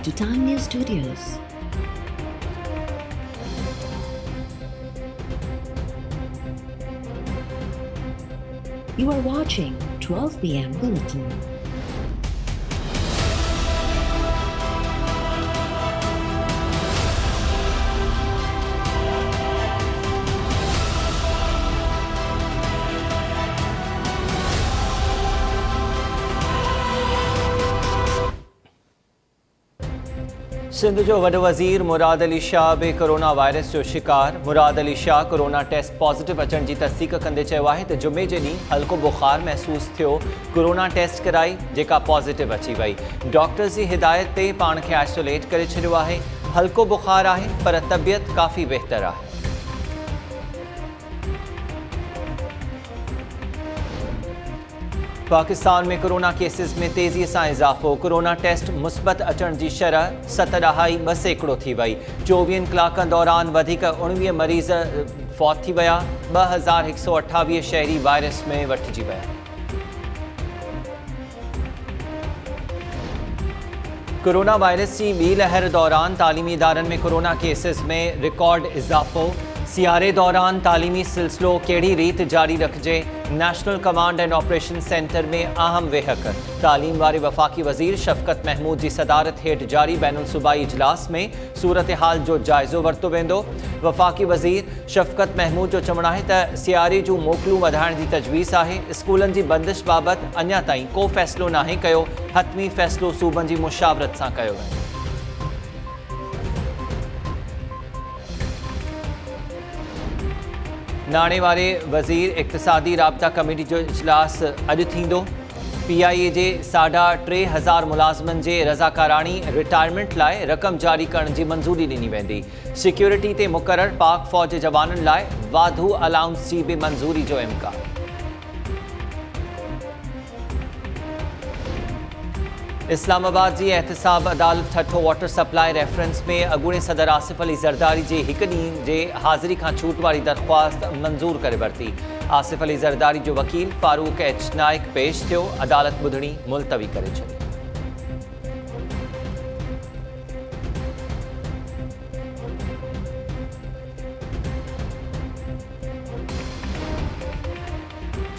to Time News Studios. You are watching 12 p.m. Bulletin. Sindh जो वॾो वज़ीर मुराद अली शाह बि कोरोना वायरस जो शिकार। Murad Ali Shah corona test positive अचण जी तस्दीक कंदे चयो आहे त जुमे जे ॾींहुं हल्को बुखार महसूस थियो। कोरोना टेस्ट कराई जेका पॉज़िटिव अची वई। डॉक्टर्स जी हिदायत ते पाण खे आइसोलेट करे छॾियो आहे। हल्को बुखार आहे पर तबियत काफ़ी बहितर आहे। पाकिस्तान में कोरोना केसिस में तेज़ीअ सां इज़ाफ़ो। कोरोना टेस्ट मुस्बत अचण जी शरह 7.2% थी वई। 24 कलाकनि दौरान वधीक 19 मरीज़ फौत थी विया। 2128 शहरी वायरस में वठिजी विया। कोरोना वायरस की ॿी लहर दौरान तालीमी इदारनि में कोरोना केसिस में रिकॉर्ड इज़ाफ़ो। सियारे दौरान तालीमी सिलसिलो कहिड़ी रीत जारी रखिजे। National command and operation centre में अहम वेहक। तालीम वारे वफ़ाक़ी वज़ीर शफ़क़त महमूद जी सदारत हेठि जारी बैनुल सूबाई इजलास में सूरत हाल जो जाइज़ो वरितो वेंदो। वफ़ाक़ी वज़ीर शफ़क़त महमूद जो चवणु आहे त सियारे जूं मोकलूं वधाइण जी तजवीज़ आहे। स्कूलनि जी बंदिश बाबति अञा ताईं को फ़ैसिलो नाहे कयो। हतमी फ़ैसिलो सूबनि जी मुशावरत सां कयो वेंदो। नाणे वारे वज़ीर इक़्तिसादी राब्ता कमेटी जो इजलास अॼु थींदो। PIA जे 3,500 मुलाज़िमनि जे रज़ाकाराणी रिटायरमेंट लाइ रक़म जारी करण जी मंज़ूरी ॾिनी वेंदी। सिक्योरिटी ते मुक़रर पाक फ़ौज जे जवाननि लाइ वाधू अलाउंस जी बि मंज़ूरी जो इम्कान। इस्लामाबाद जी एहतिसाब अदालत ठठो वाटर सप्लाई रेफरेंस में अॻूणे सदर आसिफ अली ज़रदारी जे हिकु ॾींहुं जे हाज़िरी खां छूट वारी दरख़्वास्त मंज़ूर करे वरिती। आसिफ अली ज़रदारी जो वकील फारूक H. नाइक पेश थियो। अदालत ॿुधणी मुलतवी करे छॾी।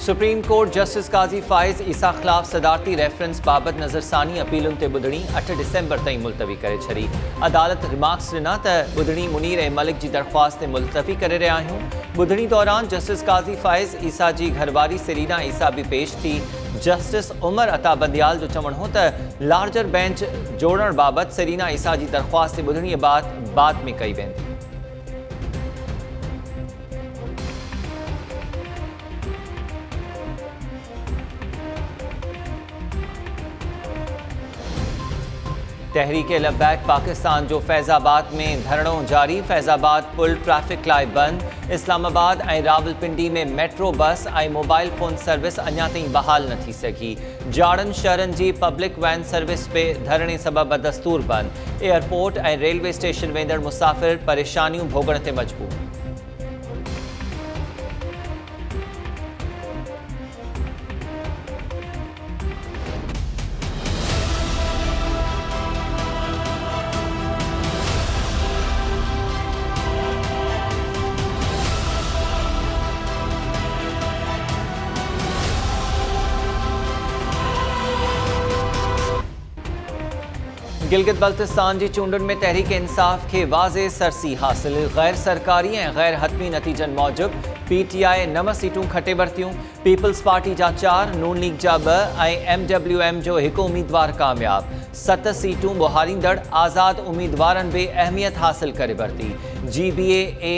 Supreme court justice Qazi Faiz ईसा ख़िलाफ़ सदारती रेफरेंस बाबति नज़रसानी अपीलुनि ते ॿुधणी 8 डिसेंबर ताईं मुलतवी करे छॾी। अदालत रिमार्क्स ॾिना त ॿुधणी मुनीर ऐं मलिक जी दरख़्वास्त ते मुलतवी करे रहिया आहियूं। ॿुधणी दौरान जस्टिस काज़ी फ़ाइज़ ईसा जी घरवारी सेरीना ईसा बि पेश थी। जस्टिस उमर अता बंदियाल जो चवणु हो त लार्जर बेंच जोड़ण बाबति सेरीना ईसा जी दरख़्वास्त ते ॿुधणीअ बाद में कई वेंदी। तहरीक लब्बैक पाकिस्तान जो फैज़ाबाद में धरणो जारी। फैज़ाबाद पुल ट्रैफिक लाइ बंद। इस्लामाबाद ऐं रावलपिंडी में मेट्रो बस ऐं मोबाइल फ़ोन सर्विस अञा ताईं बहाल न थी सघी। जाड़नि शहरनि जी पब्लिक वैन सर्विस बि धरणे सबबि बदस्तूर बंद। एयरपोर्ट ऐं रेलवे स्टेशन वेंदड़ मुसाफ़िर परेशानियूं भोगण ते मजबूर। गिलगित बल्तिस्तान जी चूंडुनि में तहरीक इंसाफ़ खे वाज़े सरसी हासिल। गैर सरकारी ऐं गैर हतमी नतीजनि मूजिबि PTI 9 सीटूं खटे वरितियूं। पीपल्स पार्टी जा 4, नून लीग जा 2 ऐं MWM जो 1 उम्मीदवार कामयाब। 7 सीटूं ॿुहारींदड़ आज़ाद उम्मीदवारनि बि अहमियत हासिल करे वरिती। GBA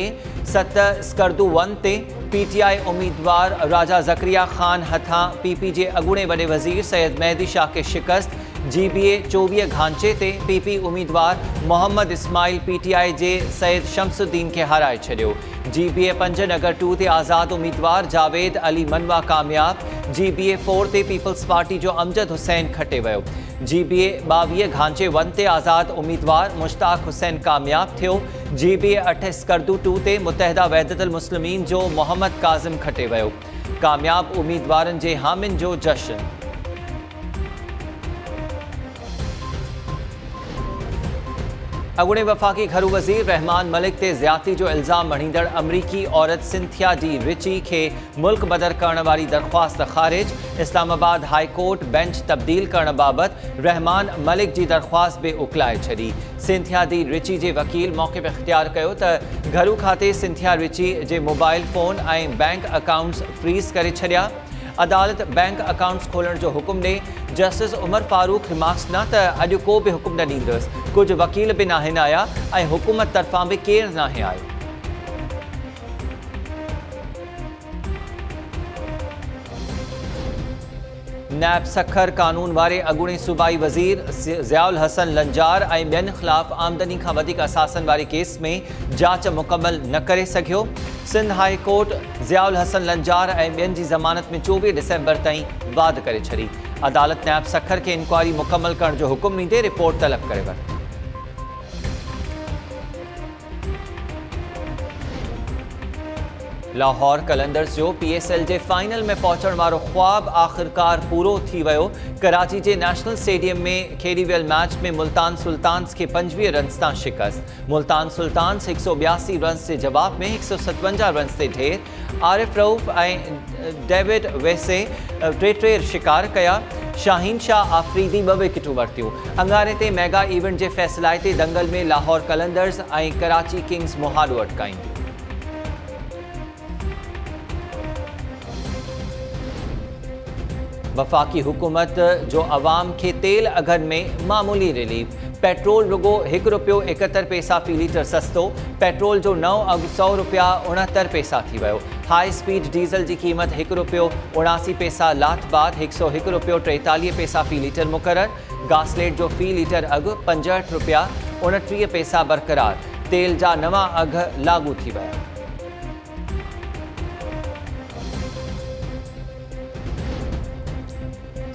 7 स्कर्दू 1 ते PTI उम्मीदवार राजा ज़करिया ख़ान हथां PP जे अॻूणे वॾे वज़ीर सैयद मेहदी शाह खे शिकस्त। GBA 24 घांचे ते PP उम्मीदवार मोहम्मद इस्माइल PTI जे सैयद शमसुद्दीन खे हाराए छॾियो। GBA 5 नगर 2 ते आज़ाद उम्मीदवार जावेद अली मनवा कामयाब। GBA 4 ते पीपल्स पार्टी जो अमजद हुसैन खटे वियो। GBA 22 घांचे 1 ते आज़ाद उम्मीदवार मुश्ताक हुसैन कामयाब थियो। GBA 8 स्कर्दू 2 ते मुत्तहिदा वहदतुल मुस्लिमीन जो मोहम्मद काज़िम खटे वियो। कामयाब उम्मीदवारनि जे हामिन जो जश्न। अगुणे वफाकी घरू वज़ीर रहमान मलिक ते ज़्यादती जो इल्ज़ाम मणींदड़ अमरीकी औरत सिंथिया डी रिची खे मुल्क बदर करण वारी दरख्वास्त ख़ारिज। इस्लामाबाद हाई कोर्ट बेंच तब्दील करण बाबत रहमान मलिक जी दरख्वास्त बि उकलाए छॾी। सिंथिया डी रिची जे वकील मौक़िफ़ इख्तियार कयो त घरू खाते सिंथिया रिची जे मोबाइल फ़ोन ऐं बैंक अकाउंट्स फ्रीज़ करे छॾिया। अदालत बैंक अकाउंट्स खोलण जो हुकुम ॾे। जस्टिस उमर फारूक रिमार्क्स न त अॼु को बि हुकुम न ॾींदुसि। कुझु वकील बि नाहिनि आया ऐं हुकूमत तरफ़ां बि केरु नाहे आयो। नैब सखर कानून वारे अगुणे सूबाई वज़ीर ज़ियाउल हसन लंजार ऐं ॿियनि ख़िलाफ़ आमदनी खां वधीक असासनि वारे केस में जांच मुकमल न करे सघियो। सिंध हाई कोर्ट ज़ियाउल हसन लंजार ऐं ॿियनि जी ज़मानत में 24 डिसेंबर ताईं वाद करे छॾी। अदालत नैब सखर खे इंक्वायरी मुकमल करण जो हुकुम ॾींदे रिपोर्ट तलब करे वरिती। लाहौर कलंदर्स जो PSL जे फाइनल में पहुचण वारो ख्वाब आख़िरकार पूरो थी वियो। कराची जे नेशनल स्टेडियम में खेॾी वियल मैच में मुल्तान सुल्तान्स खे 25 रन्स तां शिकस्त। मुल्तान सुल्तान्स 182 रन्स जे जवाब में 157 रन्स ते ढेर। आरिफ रऊफ़ ऐं डेविड वेसे टे शिकार कया। शाहीन शाह आफरीदी 2 विकेटूं वरितियूं। अंगारे ते मेगा इवेंट जे फ़ैसिलाइते दंगल में लाहौर कलंदर्स ऐं कराची किंग्स मुहारो अटकाईंदियूं। वफाकी हुकूमत जो अवाम के तेल अघनि में मामूली रिलीफ। पेट्रोल रुगो ₹1.71 फ़ी लीटर सस्तो। पेट्रोल जो नओं अघु ₹100.69 थी वियो। हाई स्पीड डीज़ल जी क़ीमत ₹1.79 लाथ बाद ₹100.43 फ़ी लीटर मुक़ररु। गासलेट जो फ़ी लीटर अघु ₹65.29 बरक़रार। तेल जा नवां अघ लागू थी विया।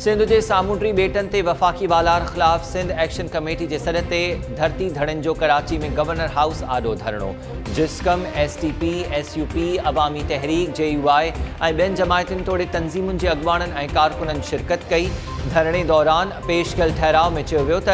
सिंध जे सामूंडी ॿेटनि ते वफ़ाकी वालार ख़िलाफ़ सिंध एक्शन कमेटी जे सॾ ते धरती धड़नि जो कराची में गवर्नर हाउस आॾो धरणो। जिस्कम, STP, SUP, अवामी तहरीक, JUI ऐं ॿियनि जमायतुनि तोड़े तंज़ीमुनि जे अॻुवाणनि ऐं कारकुननि शिरकत कई। धरणे दौरान पेश कयल ठहराउ में चयो वियो त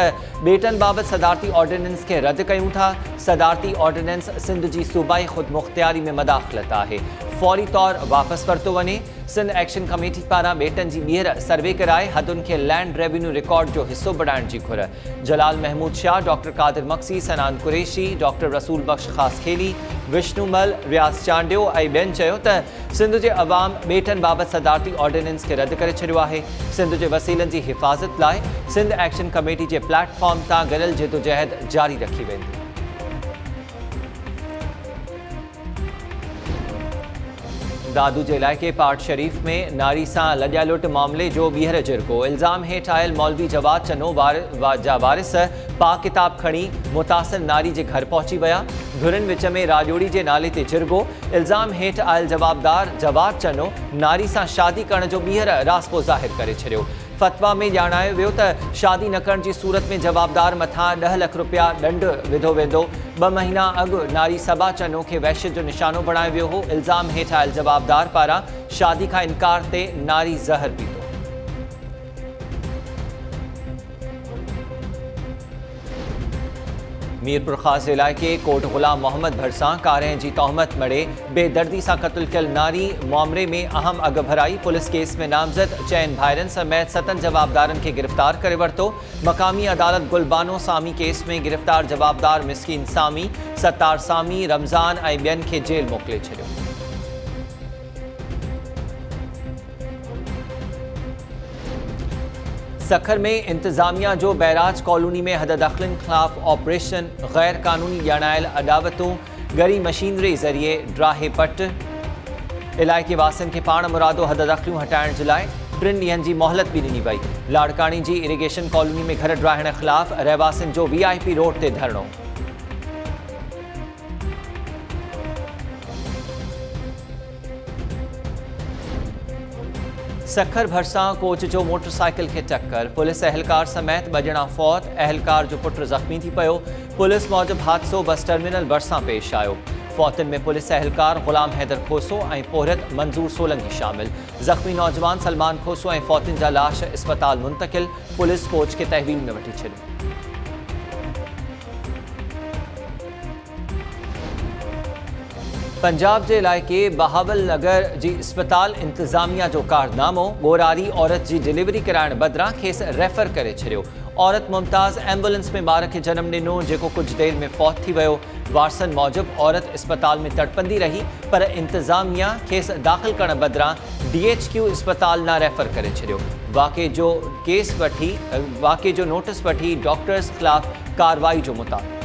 ॿेटनि बाबति सदारती ऑर्डिनेंस खे रद्द कयूं था। सदारती ऑर्डिनेंस सिंध जी सूबाई ख़ुदमुख़्तियारी में मदाख़लत आहे। फौरी तौर वापसि वरितो वञे। सिंध एक्शन कमेटी पारां ॿेटनि जी ॿीहर सर्वे कराए हदुनि खे लैंड रेवेन्यू रिकॉर्ड जो हिसो बणाइण जी घुर। जलाल महमूद शाह, डॉक्टर कादिर मक्सी, सनान कुरैशी, डॉक्टर रसूल बख्श ख़ासखेली, विष्णुमल, रियाज़ चांडियो ऐं ॿियनि चयो त सिंध जे अवाम ॿेटनि बाबति सदारती ऑर्डिनेंस खे रद्द करे छॾियो आहे। सिंध जे वसीलनि जी हिफ़ाज़त लाइ सिंध एक्शन कमेटी जे प्लेटफॉर्म तां गॾियल जिदोजहद जारी रखी वेंदी। दादू जे इलाइक़े पाट शरीफ़ में नारी सां लॼा लुट मामले जो ॿीहर जिरगो। इल्ज़ाम हेठि आयल मौलवी जवाद चनो जा वारिस पाक किताब खणी मुतासिर नारी जे घर पहुची विया। धुरनि विच में राजोड़ी जे नाले ते जिरगो। इल्ज़ाम हेठि आयल जवाबदार जवाद चनो नारी सां शादी करण जो ॿीहर राज़पो ज़ाहिर करे छॾियो। फ़तवा में ॼाणायो वियो त शादी न करण जी सूरत में जवाबदार मथां 10 लख रुपया ॾंड विधो वेंदो। 2 महीना अॻु नारी सबा चनो खे वहशत जो निशानो बणायो वियो हो। इल्ज़ाम हेठि आयल जवाबदार पारां शादी खां इनकार ते नारी ज़हर पीतो। मीरपुर ख़ास इलाइक़े कोट ग़ुलाम मोहम्मद भरसां कारें जी तहमत मड़े बेदर्दी सां क़त्ल कयल नारी मामले में अहम अघ भराई। पुलिस केस में नामज़द 4 भाइरनि समेत 7 जवाबदारनि खे गिरफ़्तार करे वरितो। मक़ामी अदालत गुलबानो सामी केस में गिरफ़्तार जवाबदार मिस्कीन सामी, सत्तार सामी, रमज़ान ऐं ॿियनि खे जेल मोकिले छॾियो। सखर में इंतज़ामिया जो बैराज कॉलोनी में हद दख़लनि ख़िलाफ़ ऑपरेशन। गैर कानूनी ॼाणायल अडावतूं गरी मशीनरी ज़रिए ड्राहे पट। इलाइक़े वासियुनि खे पाण मुरादो हद दख़लूं हटाइण जे लाइ 3 ॾींहनि जी मोहलत बि ॾिनी वई। लाड़कानी जी इरिगेशन कॉलोनी में घर ड्राहिण ख़िलाफ़ रहवासियुनि जो VIP रोड ते धरणो। सखर भरसां कोच जो मोटरसाइकिल खे टक्कर। पुलिस अहलकार समेत 2 ॼणा फौत। अहलकार जो पुट ज़ख़्मी थी पियो। पुलिस मूजिबि हादसो बस टर्मिनल भरसां पेश आयो। फौतन में पुलिस अहलकार ग़ुलाम हैदर खोसो ऐं पोहरत मंज़ूर सोलंगी शामिल। ज़ख़्मी नौजवान सलमान खोसो ऐं फौतन जा लाश अस्पताल मुंतकिल। पुलिस कोच खे तहवील में वठी छॾियो। पंजाब जे इलाइक़े बहावल नगर जी अस्पताल इंतज़ामिया जो कारनामो गोरारी औरत जी डिलीवरी कराइण बदिरां खेसि रेफर करे छॾियो। औरत मुमताज़ एम्बुलेंस में ॿार खे जनम ॾिनो जेको कुछ देर में फौत थी वियो। वारसनि मूजिबि औरत अस्पताल में तड़पंदी रही पर इंतज़ामिया खेसि दाख़िल करण बदिरां DHQ अस्पताल न रेफर करे छॾियो। वाक़े जो नोटिस वठी डॉक्टर्स ख़िलाफ़ कार्रवाई जो मुतालबो।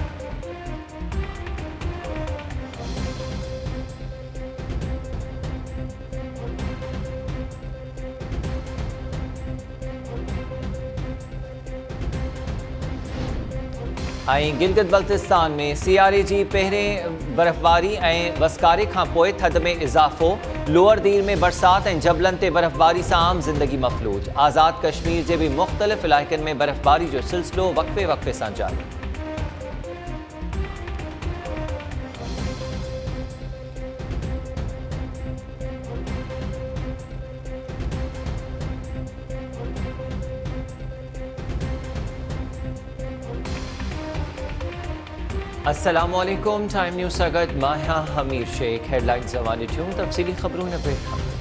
गिलगित बल्तिस्तान में सियारे जी पहिरें बर्फ़बारी ऐं वसकारे खां पोइ थधि में इज़ाफ़ो। लोअर दीर में बरसात ऐं जबलनि ते बर्फ़बारी सां आम ज़िंदगी मफ़लूज। आज़ाद कश्मीर जे बि मुख़्तलिफ़ इलाइक़नि में बर्फ़बारी जो सिलसिलो वक़्फ़े वक़्फ़े सां जारी। अस्सलामुअलैकुम टाइम न्यूज़ सां गॾु मां आहियां हमीर शेख। हेडलाइन्स ज़माने थियूं तफ़सीली ख़बरूं हिन ब्रेक खां।